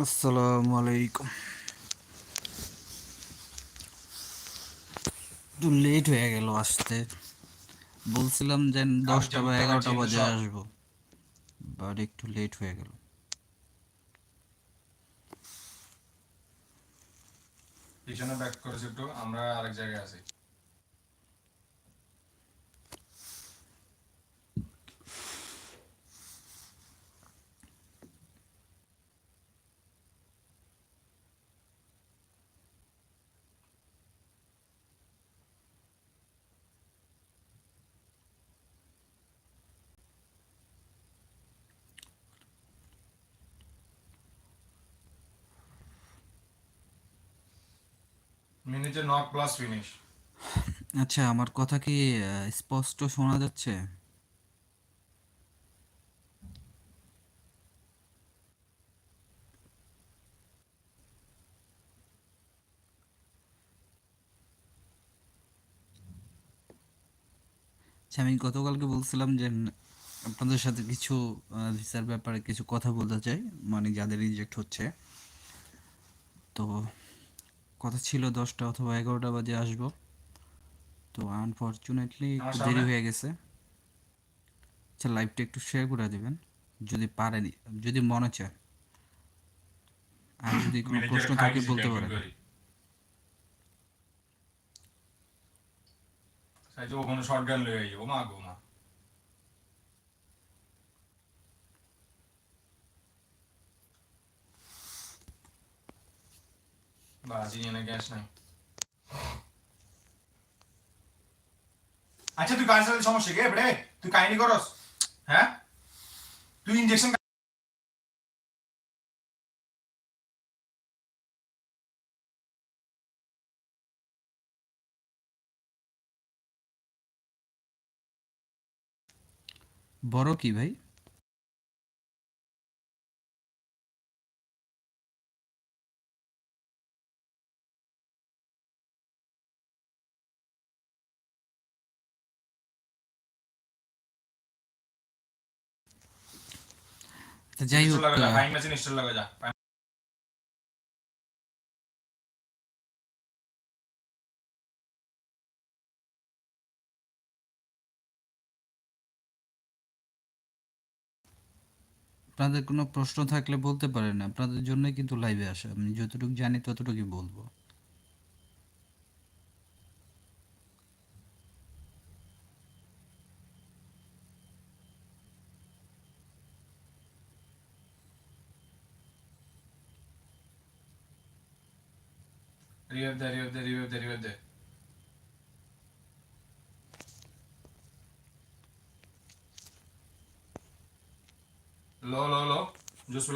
আসসালামু আলাইকুম। একটু লেট হয়ে গেল আসতে। বলছিলাম যে আমি 10টা বা যেমন টাকা 11টা চেয়ে বাজে সব আসবো, বাট একটু লেট হয়ে গেল। পিছনে ব্যাক করেছে একটু, আমরা আরেক জায়গায় আছি। মিনিটে নক প্লাস ফিনিশ। আচ্ছা, আমার কথা কি স্পষ্ট শোনা যাচ্ছে? আচ্ছা, আমি গতকালকে বলছিলাম যে আপনাদের সাথে কিছু ভিসার ব্যাপারে কিছু কথা বলতে চাই, মানে যাদের রিজেক্ট হচ্ছে। তো কথা ছিল 10টা অথবা 11টা বাজে আসবো, তো আনফরচুনেটলি আমার একটু দেরি সামনে হয়ে গেছে। আচ্ছা, লাইভটা একটু শেয়ার করে দিবেন যদি পারেন, যদি মনে চায়। আর যদি কোনো মিনিটের প্রশ্ন খাই থাকে দিছি বলতে ক্যাম্পিং পারেন। করি। তাই যে ওখানে শর্ট গান লয়ে আই, ও মা গো মা। বাজি এনে গ্যাস নাই। আচ্ছা তুই কার সাথে সমস্যা কে বেড়ে? তুই কাহিনী করস? হ্যাঁ, তুই ইনজেকশন বড় কি ভাই? তো যাই স্টোর হোক, লাগা যা, ফাইন মেশিন স্টোর লাগা যা। আপনাদের কোনো প্রশ্ন থাকলে বলতে পারেন, আপনাদের জন্যই কিন্তু লাইভে আসা। আমি যতটুকু জানি ততটুকুই বলবো। রিভাইভ দে, রিভাইভ দে, রিভাইভ দে, রিভাইভ দে। লো লো লো, জুস